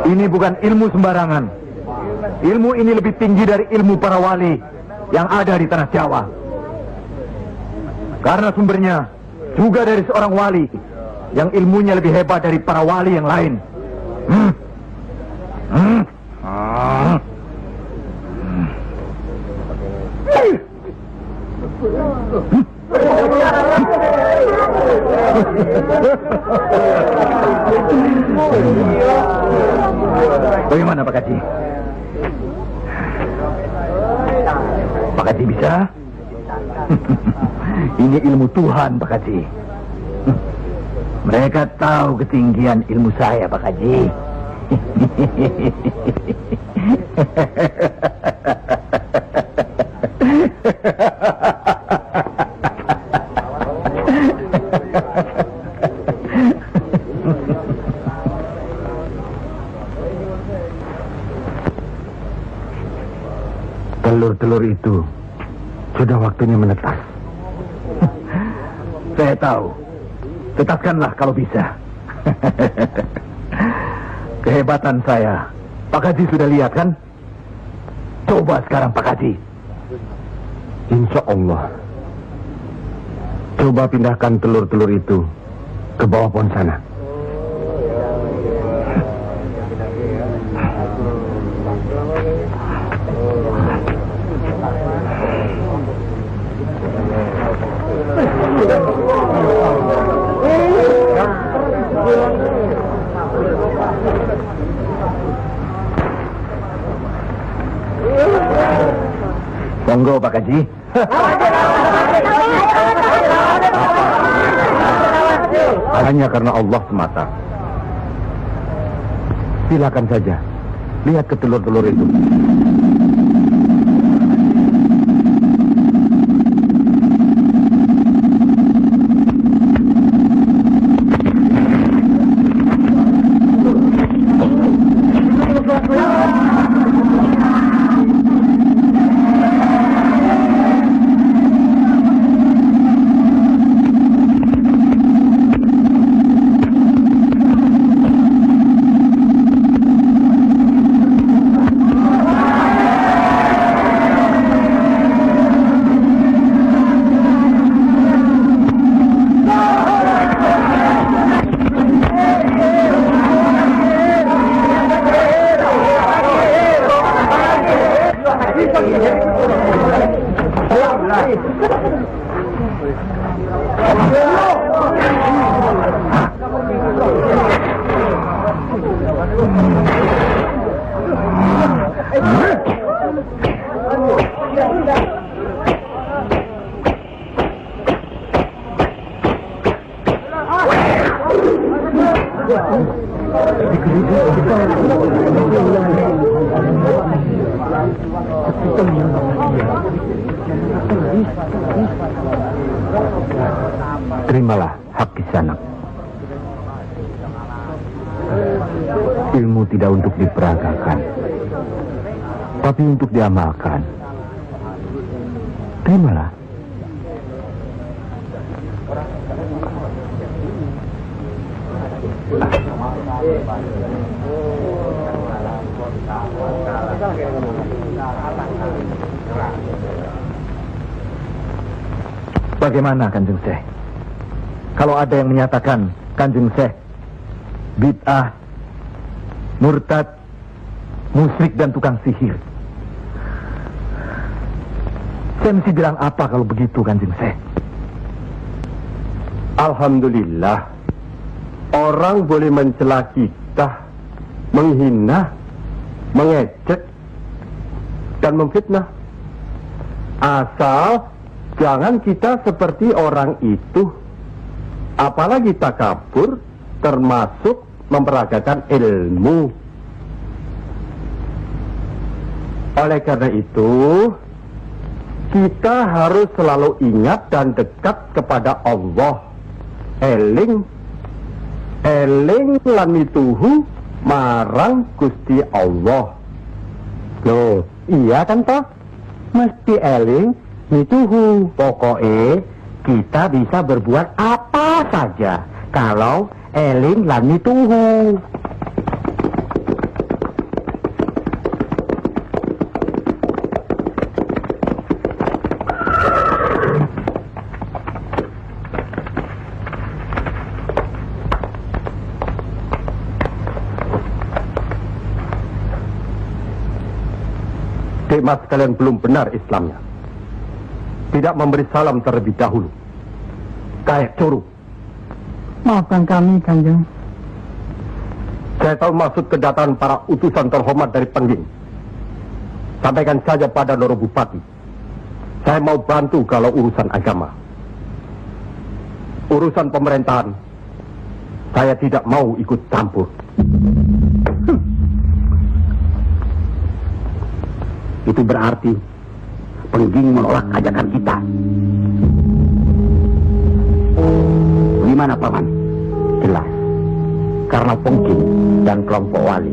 Ini bukan ilmu sembarangan. Ilmu ini lebih tinggi dari ilmu para wali yang ada di tanah Jawa. Karena sumbernya juga dari seorang wali yang ilmunya lebih hebat dari para wali yang lain. Bagaimana Pak Kaji? Pak Kaji bisa? Ini ilmu Tuhan Pak Kaji. Mereka tahu ketinggian ilmu saya Pak Kaji. Telur-telur itu sudah waktunya menetas. Saya tahu. Tetaskanlah kalau bisa. Kehebatan saya Pak Haji sudah lihat kan? Coba sekarang Pak Haji. Insya Allah. Coba pindahkan telur-telur itu ke bawah pohon sana. Monggo Pak Haji. Hanya karena Allah semata. Silakan saja. Lihat ke telur-telur itu. Terimalah hak kisanak. Ilmu tidak untuk diperagakan, tapi untuk diamalkan. Terimalah. Bagaimana Kanjeng Syekh? Kalau ada yang menyatakan Kanjeng Syekh bid'ah, murtad, musyrik dan tukang sihir, saya mesti bilang apa kalau begitu Kanjeng Syekh? Alhamdulillah, orang boleh mencela kita, menghina, mengejek, dan memfitnah. Asal jangan kita seperti orang itu. Apalagi takabur, termasuk memperagakan ilmu. Oleh karena itu, kita harus selalu ingat dan dekat kepada Allah. Eling eling lan mituhu marang Gusti Allah. Loh, iya kan toh? Mesti eling mituhu. Pokoknya kita bisa berbuat apa saja kalau eling lan mituhu. Mas kalian belum benar Islamnya. Tidak memberi salam terlebih dahulu. Kayak curu. Maafkan kami, Kanjeng. Saya tahu maksud kedatangan para utusan terhormat dari Pengging. Sampaikan saja pada Loro Bupati. Saya mau bantu kalau urusan agama. Urusan pemerintahan, saya tidak mau ikut campur. Itu berarti Pengging menolak ajakan kita. Gimana Paman? Jelas. Karena Pengging dan kelompok wali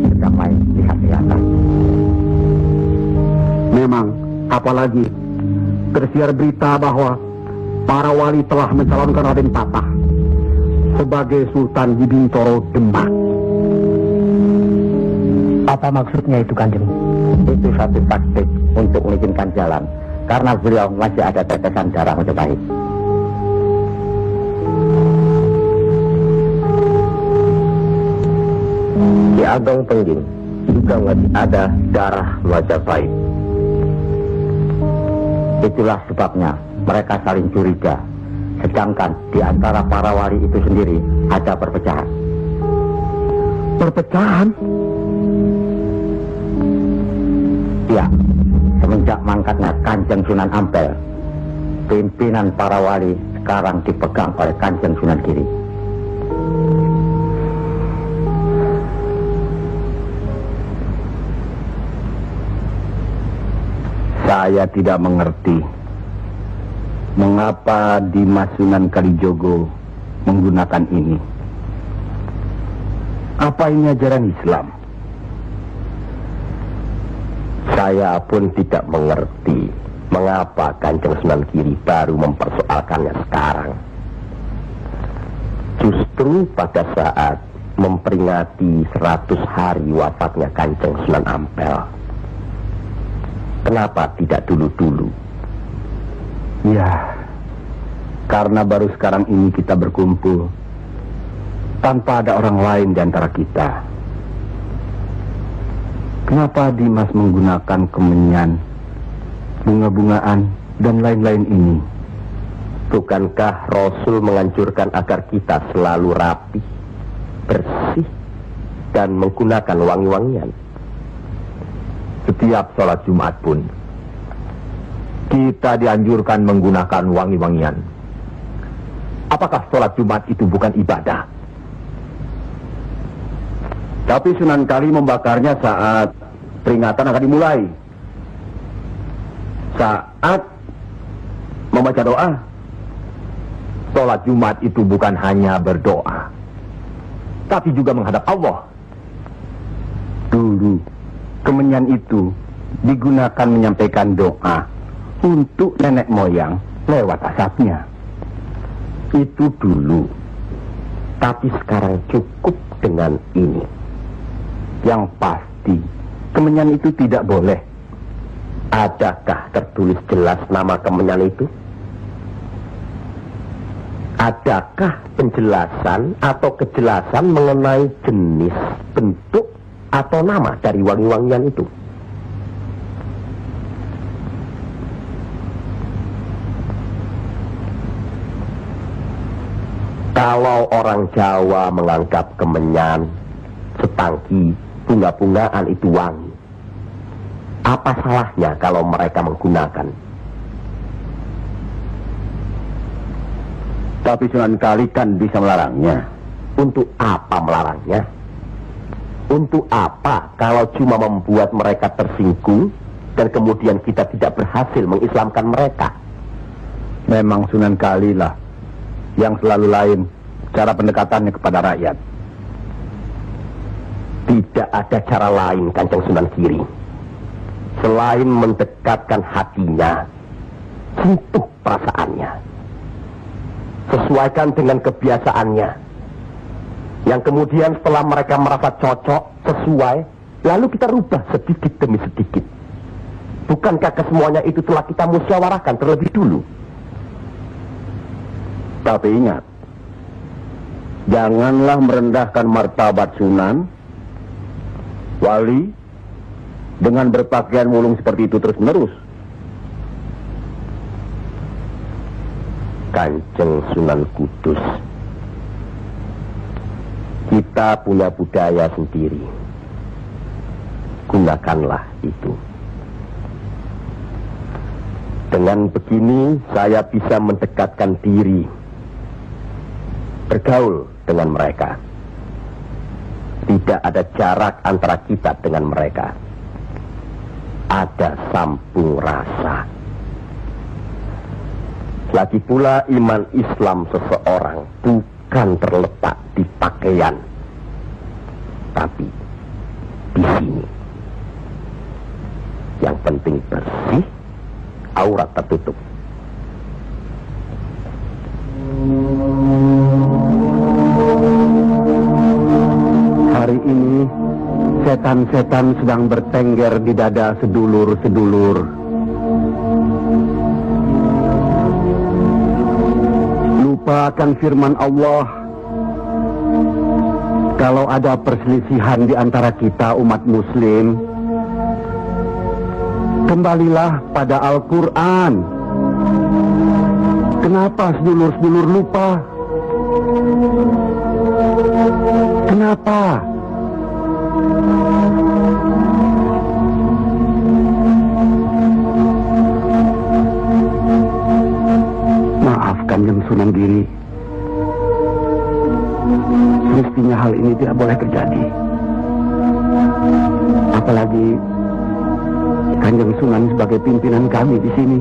sedang main lihat-lihatan. Memang, apalagi tersiar berita bahwa para wali telah mencalonkan Raden Patah sebagai Sultan di Bintoro Demak. Apa maksudnya itu, Kanjeng? Itu satu taktik untuk mengizinkan jalan, karena beliau masih ada tetesan darah Majapahit. Di Agong Pengging juga masih ada darah Majapahit. Itulah sebabnya mereka saling curiga, sedangkan di antara para wali itu sendiri ada perpecahan. Perpecahan? Ya, semenjak mangkatnya Kanjeng Sunan Ampel, pimpinan para wali sekarang dipegang oleh Kanjeng Sunan Giri. Saya tidak mengerti mengapa Dimas Sunan Kalijogo menggunakan ini. Apa ini ajaran Islam? Saya pun tidak mengerti mengapa Kanjeng Sunan Giri baru mempersoalkannya sekarang. Justru pada saat memperingati 100 hari wafatnya Kanjeng Sunan Ampel. Kenapa tidak dulu-dulu? Ya, karena baru sekarang ini kita berkumpul tanpa ada orang lain di antara kita. Kenapa Dimas menggunakan kemenyan, bunga-bungaan, dan lain-lain ini? Bukankah Rasul menganjurkan agar kita selalu rapi, bersih, dan menggunakan wangi-wangian? Setiap sholat Jumat pun kita dianjurkan menggunakan wangi-wangian. Apakah sholat Jumat itu bukan ibadah? Tapi Sunan Kali membakarnya saat peringatan akan dimulai. Saat membaca doa. Sholat Jumat itu bukan hanya berdoa, tapi juga menghadap Allah. Dulu, kemenyan itu digunakan menyampaikan doa untuk nenek moyang lewat asapnya. Itu dulu. Tapi sekarang cukup dengan ini. Yang pasti, kemenyan itu tidak boleh. Adakah tertulis jelas nama kemenyan itu? Adakah penjelasan atau kejelasan mengenai jenis, bentuk, atau nama dari wangi-wangian itu? Kalau orang Jawa menganggap kemenyan, setangki, bunga-bungaan itu wangi, apa salahnya kalau mereka menggunakan? Tapi Sunan Kali kan bisa melarangnya. Untuk apa melarangnya? Untuk apa kalau cuma membuat mereka tersinggung dan kemudian kita tidak berhasil mengislamkan mereka? Memang Sunan Kali lah yang selalu lain cara pendekatannya kepada rakyat. Tidak ada cara lain, Kanjeng Sunan Giri, selain mendekatkan hatinya, sentuh perasaannya, sesuaikan dengan kebiasaannya, yang kemudian setelah mereka merasa cocok, sesuai, lalu kita rubah sedikit demi sedikit. Bukankah kesemuanya itu telah kita musyawarahkan terlebih dulu? Tapi ingat, janganlah merendahkan martabat Sunan Wali dengan berpakaian mulung seperti itu terus-menerus. Kanjeng Sunan Kudus, kita punya budaya sendiri. Gunakanlah itu. Dengan begini saya bisa mendekatkan diri, bergaul dengan mereka. Tidak ada jarak antara kita dengan mereka. Ada sambung rasa. Lagi pula iman Islam seseorang bukan terletak di pakaian, tapi di sini. Yang penting bersih, aurat tertutup. Hari ini setan-setan sedang bertengger di dada sedulur-sedulur. Lupa akan firman Allah. Kalau ada perselisihan di antara kita umat muslim, kembalilah pada Al-Quran. Kenapa sedulur-sedulur lupa? Kenapa? Maafkan Kanjeng Sunan Giri. Mestinya hal ini tidak boleh terjadi. Apalagi Kanjeng Sunan sebagai pimpinan kami di sini.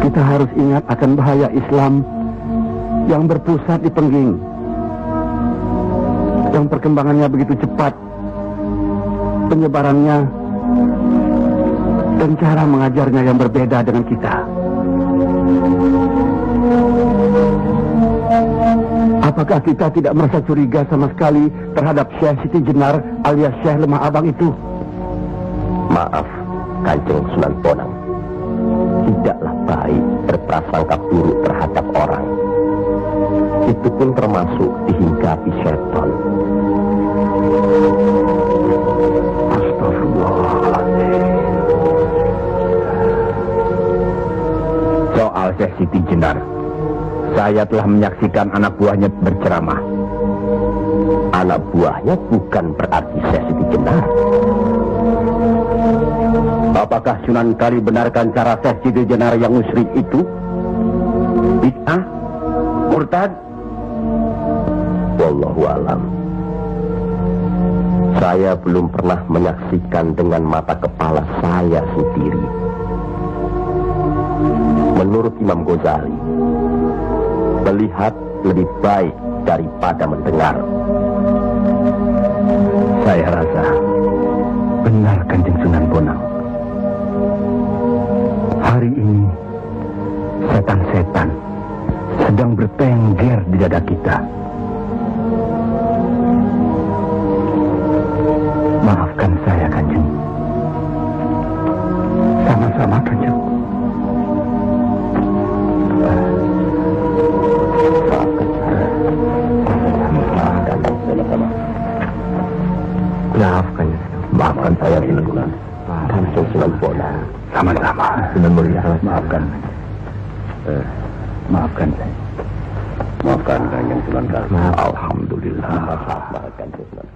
Kita harus ingat akan bahaya Islam yang berpusat di Pengging, yang perkembangannya begitu cepat, penyebarannya dan cara mengajarnya yang berbeda dengan kita. Apakah kita tidak merasa curiga sama sekali terhadap Syekh Siti Jenar alias Syekh Lemah Abang itu? Maaf, Kanjeng Sunan Bonang. Tidaklah baik berprasangka buruk terhadap orang. Itu pun termasuk dihinggapi setan. Astagfirullahaladzim. Soal Syekh Siti Jenar, saya telah menyaksikan anak buahnya berceramah. Anak buahnya bukan berarti Syekh Siti Jenar. Apakah Sunan Kali benarkan cara Syekh Siti Jenar yang musyrik itu? Bid'ah? Murtad? Wallahu alam. Saya belum pernah menyaksikan dengan mata kepala saya sendiri. Menurut Imam Ghazali, melihat lebih baik daripada mendengar. Saya rasa benar Kanjeng Sunan Bonang. Hari ini setan-setan sedang bertengger di dada kita. Maafkan saya, Kanjeng. Sama-sama, Kanjeng. Maafkan saya. Maafkan sama-sama. Maafkan. Maafkan saya, Sunan. Kanjeng Sunan Bonang. Sama-sama. Sunan Mulia. Maafkan. Maafkan saya. Maafkan Kanjeng Sunan. Alhamdulillah. Maafkan Kanjeng Sunan.